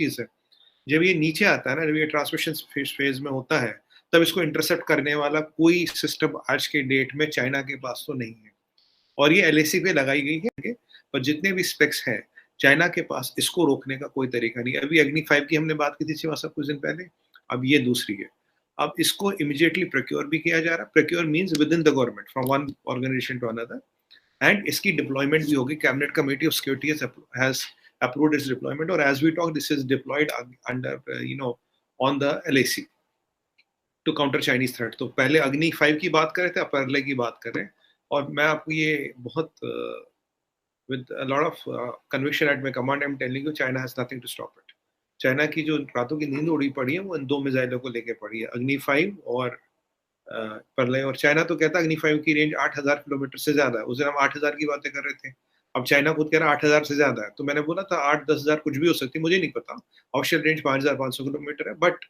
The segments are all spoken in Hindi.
चीज़ है, जब ये नीचे आता है ना, जब ये ट्रांसमिशन फेज में होता है, तब इसको इंटरसेप्ट करने वाला कोई सिस्टम आज के डेट में चाइना के पास तो नहीं है, और ये एलएसी पे लगाई गई है। पर जितने भी स्पेक्स हैं, चाइना के पास इसको रोकने का कोई तरीका नहीं है। अभी अग्नि 5 की हमने बात की थी शिवा साहब कुछ दिन पहले, अब ये दूसरी है। अब इसको इमीडिएटली प्रोक्योर भी किया जा रहा है। Procure means within the government from one organisation to another, and इसकी डिप्लॉयमेंट भी होगी। Cabinet committee of security has approved its deployment, or as we talk, this is deployed under on the LAC to counter Chinese threat. तो पहले अग्नि 5 की बात कर रहे थे, अब परले की बात कर रहे हैं, और मैं आपको ये बहुत with a lot of conviction at my command I'm telling you, China has nothing to stop it. China की जो रातों की नींद उड़ी पड़ी है वो इन 2 मिसाइलों को लेके पड़ी है, अग्नि 5 और परले। और चाइना तो कहता है अग्नि 5 की रेंज 8000 किलोमीटर से ज्यादा है। उस दिन हम 8000 की बातें कर रहे थे, अब चाइना खुद कह रहा है 8000 से ज्यादा है। तो मैंने बोला था 8-10 हजार कुछ भी हो सकती है, मुझे नहीं पता, ऑफिशियल रेंज 5500 किलोमीटर है। बट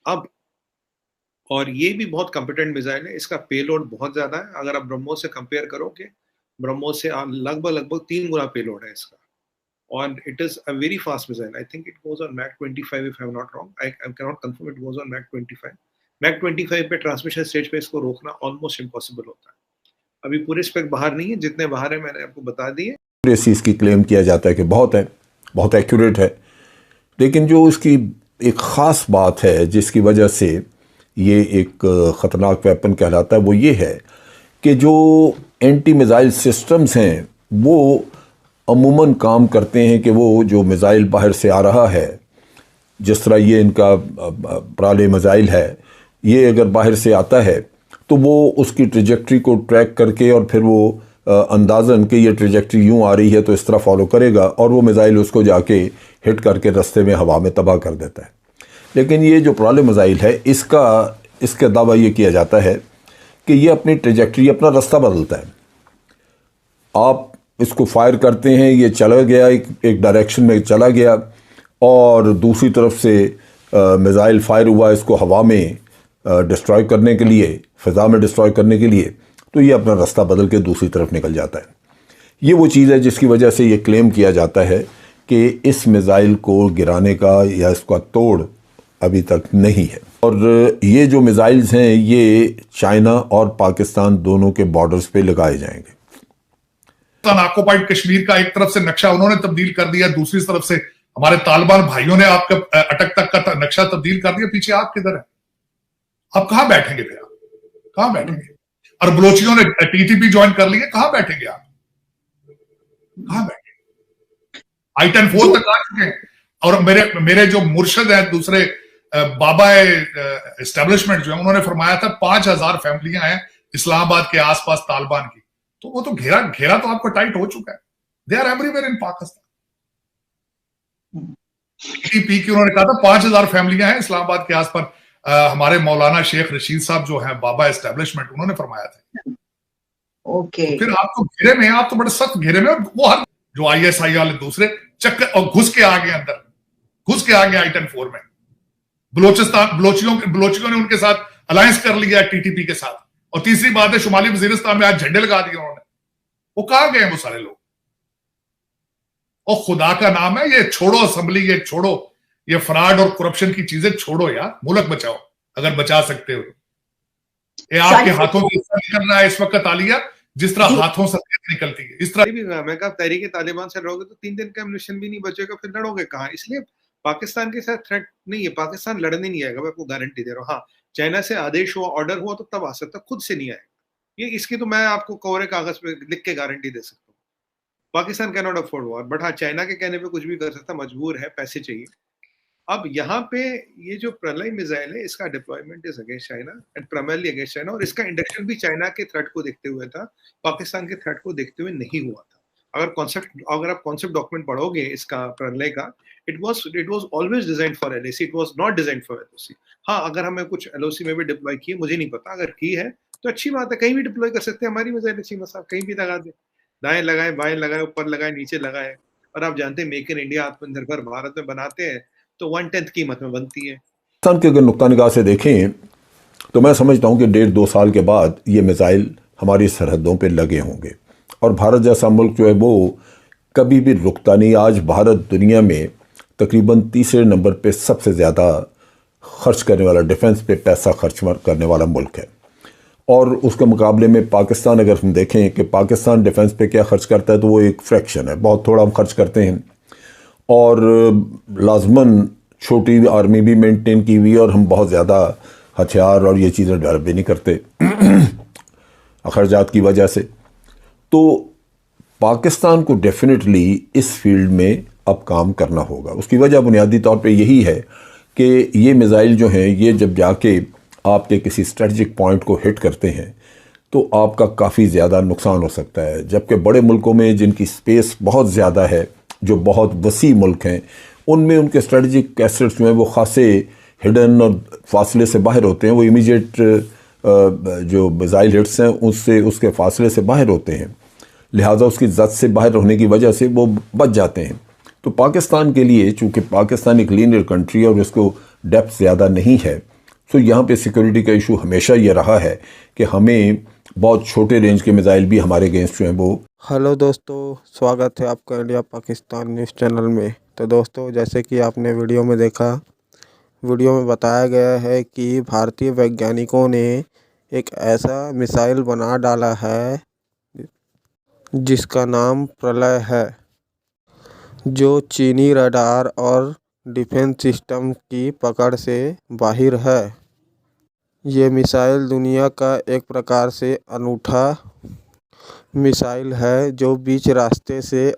अब, और ये भी बहुत कॉम्पिटेंट मिसाइल है, इसका पेलोड बहुत ज्यादा है। अगर आप ब्रह्मोस से कंपेयर करोगे, ब्रह्मोस से लगभग 3 गुना पेलोड है इसका, और it is a very fast missile. I think it goes on Mach 25 if I am not wrong, I cannot confirm, it goes on Mach 25। Mach 25 पे ट्रांसमिशन स्टेज पे इसको रोकना ऑलमोस्ट इम्पॉसिबल होता है। अभी पूरे स्पेक बाहर नहीं है, जितने बाहर है मैंने आपको बता दिए। एक्यूरेसी की क्लेम किया जाता है कि बहुत है, बहुत एक्यूरेट है, लेकिन जो इसकी एक ख़ास बात है जिसकी वजह से ये एक ख़तरनाक वेपन कहलाता है, वो ये है कि जो एंटी मिसाइल सिस्टम्स हैं वो अमूमन काम करते हैं कि वो जो मिसाइल बाहर से आ रहा है, जिस तरह ये इनका प्राले मिसाइल है, ये अगर बाहर से आता है तो वो उसकी ट्रेजेक्ट्री को ट्रैक करके और फिर वो अंदाज़न कि ये ट्रेजेक्ट्री यूँ आ रही है तो इस तरह फॉलो करेगा, और वो मिसाइल उसको जाके हिट करके रास्ते में हवा में तबाह कर देता है। लेकिन ये जो प्राले मिसाइल है, इसका दावा ये किया जाता है कि ये अपनी ट्रेजेक्ट्री, अपना रास्ता बदलता है। आप इसको फायर करते हैं, ये चला गया एक डायरेक्शन में चला गया, और दूसरी तरफ से मिसाइल फायर हुआ इसको हवा में डिस्ट्रॉय करने के लिए, फ़िज़ा में डिस्ट्रॉय करने के लिए, तो ये अपना रास्ता बदल के दूसरी तरफ निकल जाता है। ये वो चीज़ है जिसकी वजह से ये क्लेम किया जाता है कि इस मिसाइल को गिराने का या इसका तोड़ अभी तक नहीं है। और ये जो मिसाइल्स हैं ये चाइना और पाकिस्तान दोनों के बॉर्डर्स पे लगाए जाएंगे। ऑक्युपाइड कश्मीर का एक तरफ से नक्शा उन्होंने तब्दील कर दिया, दूसरी तरफ से हमारे तालिबान भाइयों ने आपका अटक तक का नक्शा तब्दील कर दिया। पीछे आप किधर है? आप कहां बैठेंगे फिर? आप कहां बैठेंगे? और बलोचियों ने टीटीपी ज्वाइन कर लिया, कहां बैठेंगे आप? कहां बैठेंगे? I-10-4 तक आ चुके हैं। और मेरे जो मुर्शद हैं, दूसरे बाबा एस्टेब्लिशमेंट जो है, उन्होंने फरमाया था 5000 फैमिलियां हैं इस्लामाबाद के आसपास तालिबान की। तो वो तो घेरा तो आपको टाइट हो चुका है। They are everywhere in Pakistan. TTP की उन्होंने कहा था 5000 फैमिलियां हैं इस्लामाबाद के आसपास। हमारे मौलाना शेख रशीद साहब जो हैं बाबा एस्टेब्लिशमेंट, उन्होंने फरमाया था। ओके। तो फिर आप तो घेरे में, आप तो बड़े सख्त घेरे में, वो हर जो ISI वाले दूसरे चक्कर और घुस के आ गए अंदर, घुस के आ गए I-10-4 में। बलोचियों ने उनके साथ अलायंस कर लिया टीटीपी के साथ। और तीसरी बात है, शुमाली वजीरिस्तान में आज झंडे लगा दिए उन्होंने। वो कहां गए वो सारे लोग? और खुदा का नाम है, ये छोड़ो असेंबली, ये छोड़ो, ये फ्रॉड और करप्शन की चीजें छोड़ो यार, मुल्क बचाओ अगर बचा सकते हो। ये आपके हाथों से निकल रहा है इस वक्त आलिया, जिस तरह हाथों से निकलती है, इस तरह भी। मैं कहा तहरीक तालिबान से लड़ोगे तो 3 दिन का एम्यूनिशन भी नहीं बचेगा, फिर लड़ोगे कहाँ? इसलिए पाकिस्तान के साथ थ्रेट नहीं है, पाकिस्तान लड़ने नहीं आएगा, मैं आपको गारंटी दे रहा हूँ। हाँ, चाइना से आदेश हुआ, ऑर्डर हुआ तो तब आ सकता, खुद से नहीं आएगा। ये इसकी तो मैं आपको कोरे कागज पे लिख के गारंटी दे सकता हूँ। Pakistan can not afford war, but हाँ, चाइना के कहने पे कुछ भी कर सकता, मजबूर है, पैसे चाहिए। अब यहाँ पे ये जो प्रलय मिसाइल है, इसका deployment is against China and primarily against China, और इसका इंडक्शन भी चाइना के थ्रेट को देखते हुए था, पाकिस्तान के थ्रेट को देखते हुए नहीं हुआ था। अगर आप कॉन्सेप्ट डॉक्यूमेंट पढ़ोगे इसका प्रलय का, it was always designed for LAC, it was not designed for LOC। हाँ, अगर हमें कुछ LOC में भी डिप्लॉय किए, मुझे नहीं पता, अगर की है तो अच्छी बात है, कहीं भी डिप्लॉय कर सकते हैं हमारी मिसाइल। अच्छी मसाल कहीं भी लगा दे, दाएं लगाए, बाएं लगाए, ऊपर लगाए, नीचे लगाए। और आप जानते हैं मेक इन इंडिया, आत्मनिर्भर भारत में बनाते हैं तो 1/10 कीमत में बनती है। पाकिस्तान के अगर नुक्ता निगाह से देखें तो मैं समझता हूँ कि 1.5-2 साल के बाद ये मिसाइल हमारी सरहदों पे लगे होंगे, और भारत जैसा मुल्क जो है वो कभी भी रुकता नहीं। आज भारत दुनिया में तकरीबन तीसरे नंबर पे सबसे ज़्यादा खर्च करने वाला, डिफेंस पे पैसा खर्च करने वाला मुल्क है। और उसके मुकाबले में पाकिस्तान, अगर हम देखें कि पाकिस्तान डिफेंस पे क्या खर्च करता है, तो वो एक फ्रैक्शन है, बहुत थोड़ा हम खर्च करते हैं। और लाजमन छोटी आर्मी भी मेंटेन की हुई है और हम बहुत ज़्यादा हथियार और ये चीज़ें डेवलप भी नहीं करते अखराजात की वजह से। तो पाकिस्तान को डेफिनेटली इस फील्ड में अब काम करना होगा। उसकी वजह बुनियादी तौर पे यही है कि ये मिसाइल जो हैं, ये जब जाके आपके किसी स्ट्रेटजिक पॉइंट को हिट करते हैं तो आपका काफ़ी ज़्यादा नुकसान हो सकता है। जबकि बड़े मुल्कों में जिनकी स्पेस बहुत ज़्यादा है, जो बहुत वसी मुल्क हैं, उनमें उनके स्ट्रेटजिक एसेट्स जो हैं वो खासे हिडन और फासले से बाहर होते हैं। वो इमीडिएट जो मिसाइल हिट्स हैं उससे, उसके फासले से बाहर होते हैं, लिहाजा उसकी ज़द से बाहर होने की वजह से वो बच जाते हैं। तो पाकिस्तान के लिए, चूँकि पाकिस्तान एक लीनियर कंट्री है और उसको डेप्थ ज़्यादा नहीं है, तो यहाँ पे सिक्योरिटी का इशू हमेशा ये रहा है कि हमें बहुत छोटे रेंज के मिसाइल भी हमारे अगेंस्ट जो हैं वो। हेलो दोस्तों, स्वागत है आपका इंडिया पाकिस्तान न्यूज़ चैनल में। तो दोस्तों, जैसे कि आपने वीडियो में देखा, वीडियो में बताया गया है कि भारतीय वैज्ञानिकों ने एक ऐसा मिसाइल बना डाला है जिसका नाम प्रलय है, जो चीनी रडार और डिफेंस सिस्टम की पकड़ से बाहर है। ये मिसाइल दुनिया का एक प्रकार से अनूठा मिसाइल है जो बीच रास्ते से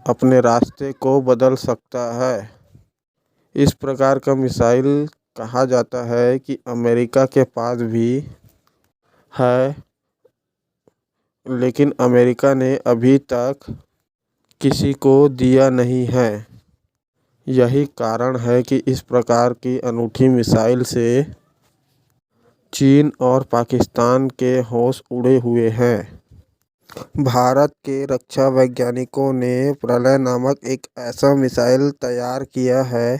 अपने रास्ते को बदल सकता है। इस प्रकार का मिसाइल कहा जाता है कि अमेरिका के पास भी है, लेकिन अमेरिका ने अभी तक किसी को दिया नहीं है। यही कारण है कि इस प्रकार की अनूठी मिसाइल से चीन और पाकिस्तान के होश उड़े हुए हैं। भारत के रक्षा वैज्ञानिकों ने प्रलय नामक एक ऐसा मिसाइल तैयार किया है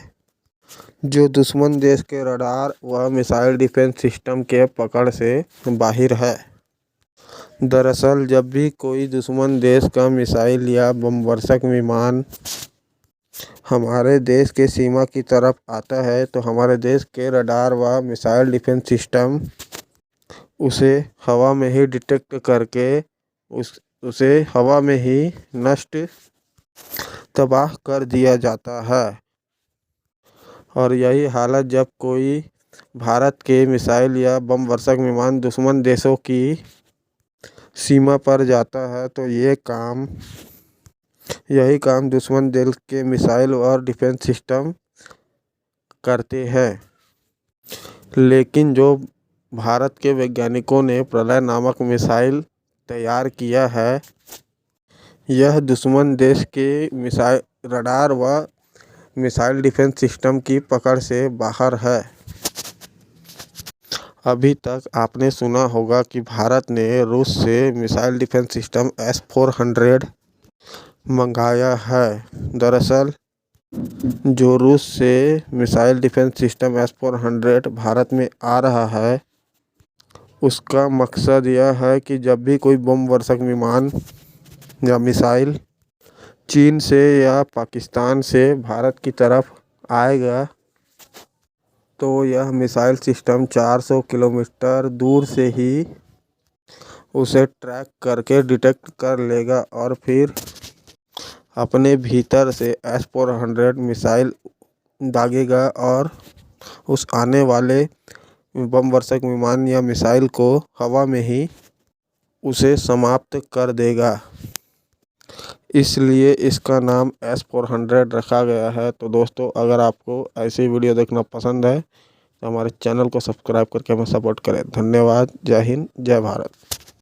जो दुश्मन देश के रडार व मिसाइल डिफेंस सिस्टम के पकड़ से बाहर है। दरअसल जब भी कोई दुश्मन देश का मिसाइल या बमवर्षक विमान हमारे देश के सीमा की तरफ आता है तो हमारे देश के रडार व मिसाइल डिफेंस सिस्टम उसे हवा में ही डिटेक्ट करके उसे हवा में ही नष्ट, तबाह कर दिया जाता है। और यही हालत जब कोई भारत के मिसाइल या बमवर्षक विमान दुश्मन देशों की सीमा पर जाता है तो यही काम दुश्मन देश के मिसाइल और डिफेंस सिस्टम करते हैं। लेकिन जो भारत के वैज्ञानिकों ने प्रलय नामक मिसाइल तैयार किया है, यह दुश्मन देश के मिसाइल रडार व मिसाइल डिफेंस सिस्टम की पकड़ से बाहर है। अभी तक आपने सुना होगा कि भारत ने रूस से मिसाइल डिफेंस सिस्टम S-400 मंगाया है। दरअसल जो रूस से missile defence system S-400 Bharat में आ रहा है, उसका मकसद यह है कि जब भी कोई बमवर्षक विमान या मिसाइल चीन से या पाकिस्तान से भारत की तरफ आएगा तो यह मिसाइल सिस्टम 400 किलोमीटर दूर से ही उसे ट्रैक करके डिटेक्ट कर लेगा और फिर अपने भीतर से S-400 मिसाइल दागेगा और उस आने वाले बमवर्षक विमान या मिसाइल को हवा में ही उसे समाप्त कर देगा। इसलिए इसका नाम S-400 रखा गया है। तो दोस्तों, अगर आपको ऐसी वीडियो देखना पसंद है तो हमारे चैनल को सब्सक्राइब करके हमें सपोर्ट करें। धन्यवाद। जय हिंद, जय भारत।